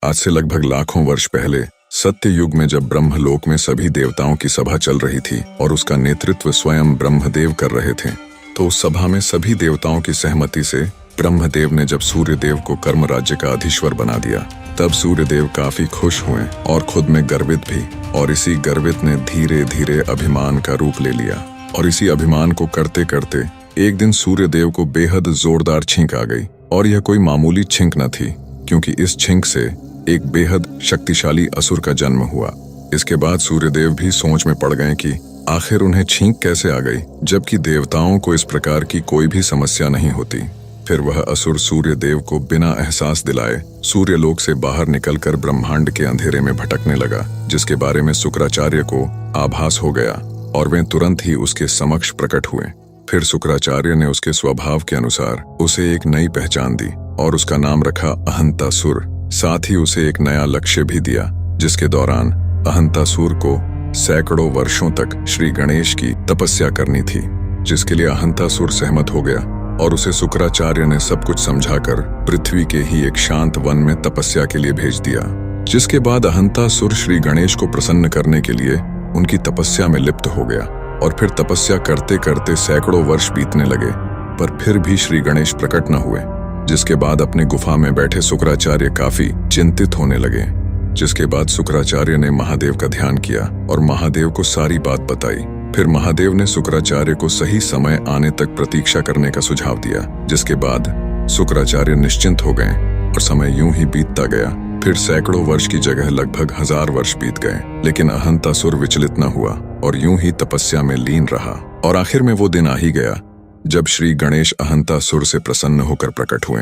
आज से लगभग लाखों वर्ष पहले सत्य युग में जब ब्रह्मलोक में सभी देवताओं की सभा चल रही थी और उसका नेतृत्व स्वयं ब्रह्मदेव कर रहे थे, तो उस सभा में सभी देवताओं की सहमति से ब्रह्मदेव ने जब सूर्यदेव को कर्म राज्य का अधीश्वर बना दिया, तब सूर्यदेव काफी खुश हुए और खुद में गर्वित भी। और इसी गर्वित ने धीरे धीरे अभिमान का रूप ले लिया। और इसी अभिमान को करते करते एक दिन सूर्यदेव को बेहद जोरदार छींक आ गई। और यह कोई मामूली छींक न थी, क्योंकि इस छींक से एक बेहद शक्तिशाली असुर का जन्म हुआ। इसके बाद सूर्यदेव भी सोच में पड़ गए कि आखिर उन्हें छींक कैसे आ गई, जबकि देवताओं को इस प्रकार की कोई भी समस्या नहीं होती। फिर वह असुर सूर्यदेव को बिना एहसास दिलाए सूर्यलोक से बाहर निकलकर ब्रह्मांड के अंधेरे में भटकने लगा, जिसके बारे में शुक्राचार्य को आभास हो गया और वे तुरंत ही उसके समक्ष प्रकट हुए। फिर शुक्राचार्य ने उसके स्वभाव के अनुसार उसे एक नई पहचान दी और उसका नाम रखा अहंतासुर। साथ ही उसे एक नया लक्ष्य भी दिया, जिसके दौरान अहंतासुर को सैकड़ों वर्षों तक श्री गणेश की तपस्या करनी थी, जिसके लिए अहंतासुर सहमत हो गया और उसे शुक्राचार्य ने सब कुछ समझाकर पृथ्वी के ही एक शांत वन में तपस्या के लिए भेज दिया। जिसके बाद अहंतासुर श्री गणेश को प्रसन्न करने के लिए उनकी तपस्या में लिप्त हो गया और फिर तपस्या करते करते सैकड़ों वर्ष बीतने लगे, पर फिर भी श्री गणेश प्रकट न हुए। जिसके बाद अपने गुफा में बैठे शुक्राचार्य काफी चिंतित होने लगे। जिसके बाद शुक्राचार्य ने महादेव का ध्यान किया और महादेव को सारी बात बताई। फिर महादेव ने शुक्राचार्य को सही समय आने तक प्रतीक्षा करने का सुझाव दिया। जिसके बाद शुक्राचार्य निश्चिंत हो गए और समय यूं ही बीतता गया। फिर सैकड़ों वर्ष की जगह लगभग 1000 वर्ष बीत गए, लेकिन अहंतासुर विचलित न हुआ और यूं ही तपस्या में लीन रहा। और आखिर में वो दिन आ ही गया जब श्री गणेश अहंतासुर से प्रसन्न होकर प्रकट हुए।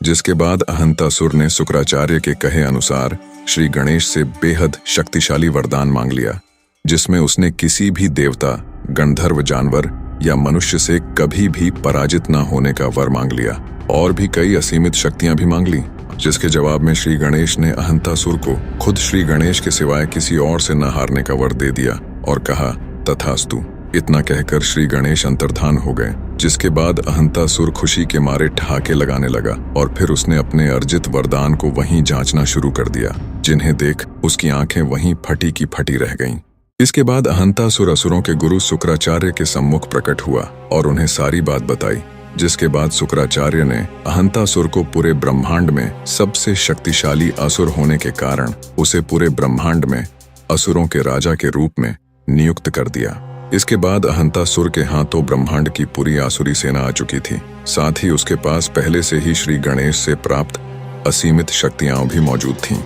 जिसके बाद अहंतासुर ने शुक्राचार्य के कहे अनुसार श्री गणेश से बेहद शक्तिशाली वरदान मांग लिया, जिसमें उसने किसी भी देवता, गंधर्व, जानवर या मनुष्य से कभी भी पराजित न होने का वर मांग लिया और भी कई असीमित शक्तियां भी मांग ली। जिसके जवाब में श्री गणेश ने अहंतासुर को खुद श्री गणेश के सिवाय किसी और से न हारने का वर दे दिया और कहा तथास्तु। इतना कहकर श्री गणेश अंतर्धान हो गए। जिसके बाद अहंतासुर खुशी के मारे ठहाके लगाने लगा और फिर उसने अपने अर्जित वरदान को वहीं जांचना शुरू कर दिया, जिन्हें देख उसकी आंखें वहीं फटी की फटी रह गईं। इसके बाद अहंतासुर असुरों के गुरु शुक्राचार्य के सम्मुख प्रकट हुआ और उन्हें सारी बात बताई। जिसके बाद शुक्राचार्य ने अहंतासुर को पूरे ब्रह्मांड में सबसे शक्तिशाली असुर होने के कारण उसे पूरे ब्रह्मांड में असुरों के राजा के रूप में नियुक्त कर दिया। इसके बाद अहंतासुर के हाथों ब्रह्मांड की पूरी आसुरी सेना आ चुकी थी। साथ ही उसके पास पहले से ही श्री गणेश से प्राप्त असीमित शक्तियां भी मौजूद थीं,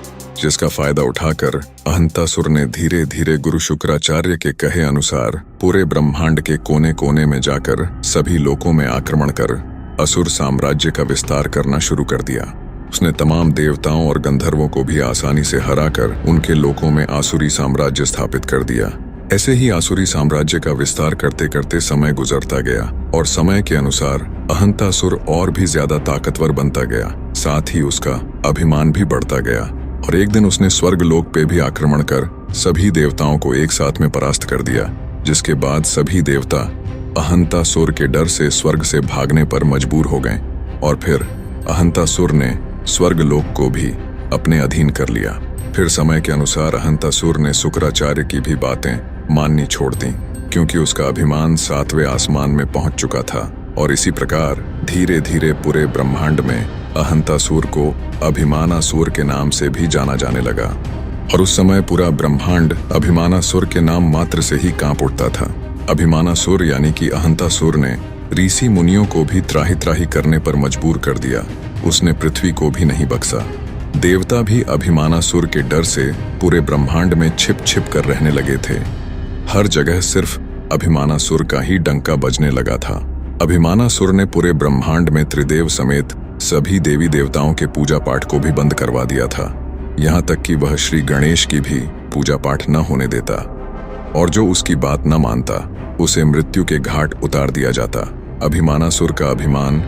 जिसका फायदा उठाकर अहंतासुर ने धीरे धीरे गुरु शुक्राचार्य के कहे अनुसार पूरे ब्रह्मांड के कोने कोने में जाकर सभी लोकों में आक्रमण कर असुर साम्राज्य का विस्तार करना शुरू कर दिया। उसने तमाम देवताओं और गंधर्वों को भी आसानी से हराकर उनके लोकों में आसुरी साम्राज्य स्थापित कर दिया। ऐसे ही आसुरी साम्राज्य का विस्तार करते करते समय गुजरता गया और समय के अनुसार अहंतासुर और भी ज्यादा ताकतवर बनता गया। साथ ही उसका अभिमान भी बढ़ता गया और एक दिन उसने स्वर्ग लोक पे भी आक्रमण कर सभी देवताओं को एक साथ में परास्त कर दिया। जिसके बाद सभी देवता अहंतासुर के डर से स्वर्ग से भागने पर मजबूर हो गए और फिर अहंतासुर ने स्वर्ग लोक को भी अपने अधीन कर लिया। फिर समय के अनुसार अहंतासुर ने शुक्राचार्य की भी बातें माननी छोड़ दी, क्योंकि उसका अभिमान 7वें आसमान में पहुंच चुका था। और इसी प्रकार धीरे धीरे पूरे ब्रह्मांड में अहंतासुर को अभिमानासुर के नाम से भी जाना जाने लगा। और उस समय पूरा ब्रह्मांड अभिमानासुर के नाम मात्र से ही कांप उठता था। अभिमानासुर यानी कि अहंतासुर ने ऋषि मुनियों को भी त्राही त्राही करने पर मजबूर कर दिया। उसने पृथ्वी को भी नहीं बख्शा। देवता भी अभिमानासुर के डर से पूरे ब्रह्मांड में छिप छिप कर रहने लगे थे। हर जगह सिर्फ अभिमानासुर का ही डंका बजने लगा था। अभिमानासुर ने पूरे ब्रह्मांड में त्रिदेव समेत सभी देवी देवताओं के पूजा पाठ को भी बंद करवा दिया था। यहाँ तक कि वह श्री गणेश की भी पूजा पाठ न होने देता और जो उसकी बात न मानता उसे मृत्यु के घाट उतार दिया जाता। अभिमानासुर का अभिमान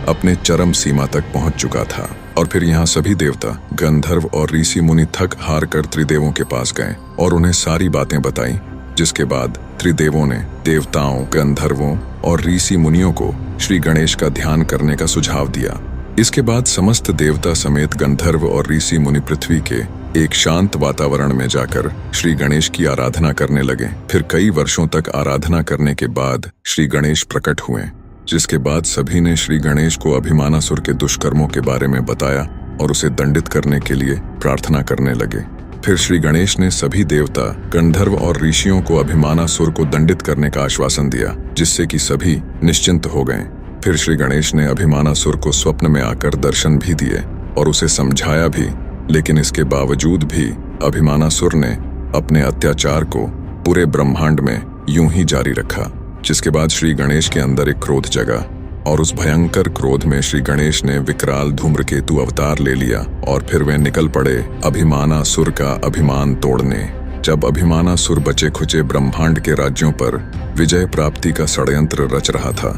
अपने चरम सीमा तक पहुंच चुका था और फिर यहाँ सभी देवता, गंधर्व और ऋषि मुनि थक हार कर त्रिदेवों के पास गए और उन्हें सारी बातें बताई। जिसके बाद त्रिदेवों ने देवताओं, गंधर्वों और ऋषि मुनियों को श्री गणेश का ध्यान करने का सुझाव दिया। इसके बाद समस्त देवता समेत गंधर्व और ऋषि मुनि पृथ्वी के एक शांत वातावरण में जाकर श्री गणेश की आराधना करने लगे। फिर कई वर्षों तक आराधना करने के बाद श्री गणेश प्रकट हुए, जिसके बाद सभी ने श्री गणेश को अभिमानासुर के दुष्कर्मों के बारे में बताया और उसे दंडित करने के लिए प्रार्थना करने लगे। फिर श्री गणेश ने सभी देवता, गंधर्व और ऋषियों को अभिमानासुर को दंडित करने का आश्वासन दिया, जिससे कि सभी निश्चिंत हो गए। फिर श्री गणेश ने अभिमानासुर को स्वप्न में आकर दर्शन भी दिए और उसे समझाया भी, लेकिन इसके बावजूद भी अभिमानासुर ने अपने अत्याचार को पूरे ब्रह्मांड में यूं ही जारी रखा। जिसके बाद श्री गणेश के अंदर एक क्रोध जगा और उस भयंकर क्रोध में श्री गणेश ने विकराल धूम्रकेतु अवतार ले लिया और फिर वे निकल पड़े अभिमानासुर का अभिमान तोड़ने। जब अभिमानासुर बचे खुचे ब्रह्मांड के राज्यों पर विजय प्राप्ति का षड्यंत्र रच रहा था,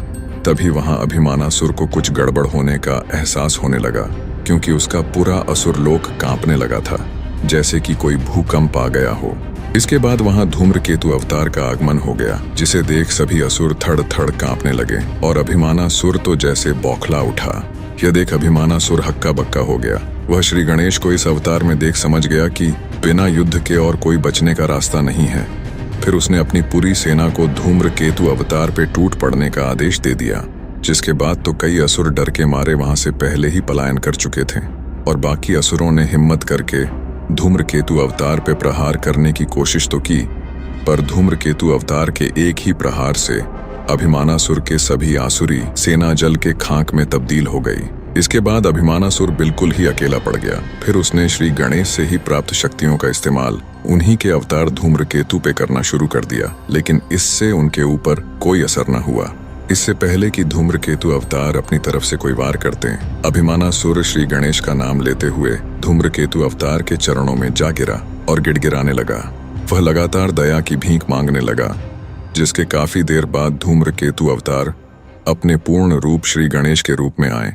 तभी वहां अभिमानासुर को कुछ गड़बड़ होने का एहसास होने लगा, क्योंकि उसका पूरा असुर लोक कांपने लगा था, जैसे कि कोई भूकंप आ गया हो। इसके बाद वहां धूम्रकेतु अवतार का आगमन हो गया, जिसे देख सभी असुर थड़ थड़ कांपने लगे और अभिमानासुर तो जैसे बौखला उठा। यह देख अभिमानासुर हक्का बक्का हो गया। वह श्री गणेश को इस अवतार में देख समझ गया कि बिना युद्ध के और कोई बचने का रास्ता नहीं है। फिर उसने अपनी पूरी सेना को धूम्रकेतु अवतार पे टूट पड़ने का आदेश दे दिया, जिसके बाद तो कई असुर डर के मारे वहां से पहले ही पलायन कर चुके थे और बाकी असुरों ने हिम्मत करके धूम्रकेतु अवतार पे प्रहार करने की कोशिश तो की, पर धूम्रकेतु अवतार के एक ही प्रहार से अभिमानासुर के सभी आसुरी सेना जल के खाक में तब्दील हो गई। इसके बाद अभिमानासुर बिल्कुल ही अकेला पड़ गया। फिर उसने श्री गणेश से ही प्राप्त शक्तियों का इस्तेमाल उन्हीं के अवतार धूम्रकेतु पे करना शुरू कर दिया, लेकिन इससे उनके ऊपर कोई असर न हुआ। इससे पहले कि धूम्रकेतु अवतार अपनी तरफ से कोई वार करते, अभिमानासुर श्री गणेश का नाम लेते हुए धूम्रकेतु अवतार के चरणों में जा गिरा और गिड़गिड़ाने लगा। वह लगातार दया की भीख मांगने लगा, जिसके काफी देर बाद धूम्रकेतु अवतार अपने पूर्ण रूप श्री गणेश के रूप में आए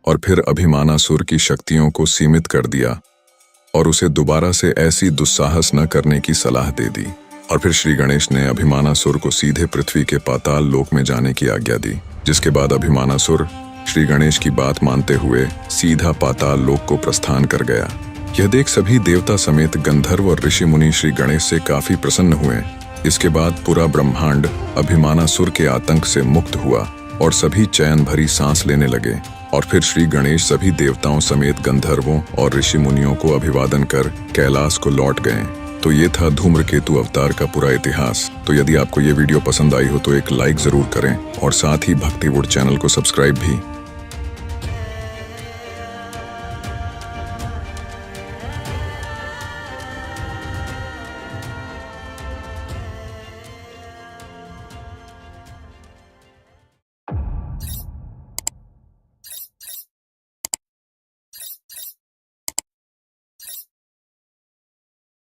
और फिर अभिमानासुर की शक्तियों को सीमित कर दिया और उसे दोबारा से ऐसी दुस्साहस न करने की सलाह दे दी। और फिर श्री गणेश ने अभिमानासुर को सीधे पृथ्वी के पाताल लोक में जाने की आज्ञा दी, जिसके बाद अभिमानासुर श्री गणेश की बात मानते हुए सीधा पाताल लोक को प्रस्थान कर गया। यह देख सभी देवता समेत गंधर्व और ऋषि मुनि श्री गणेश से काफी प्रसन्न हुए। इसके बाद पूरा ब्रह्मांड अभिमानासुर के आतंक से मुक्त हुआ और सभी चैन भरी सांस लेने लगे। और फिर श्री गणेश सभी देवताओं समेत गंधर्वों और ऋषि मुनियों को अभिवादन कर कैलाश को लौट गए। तो ये था धूम्रकेतु अवतार का पूरा इतिहास। तो यदि आपको ये वीडियो पसंद आई हो तो एक लाइक जरूर करें और साथ ही भक्तिवुड चैनल को सब्सक्राइब भी।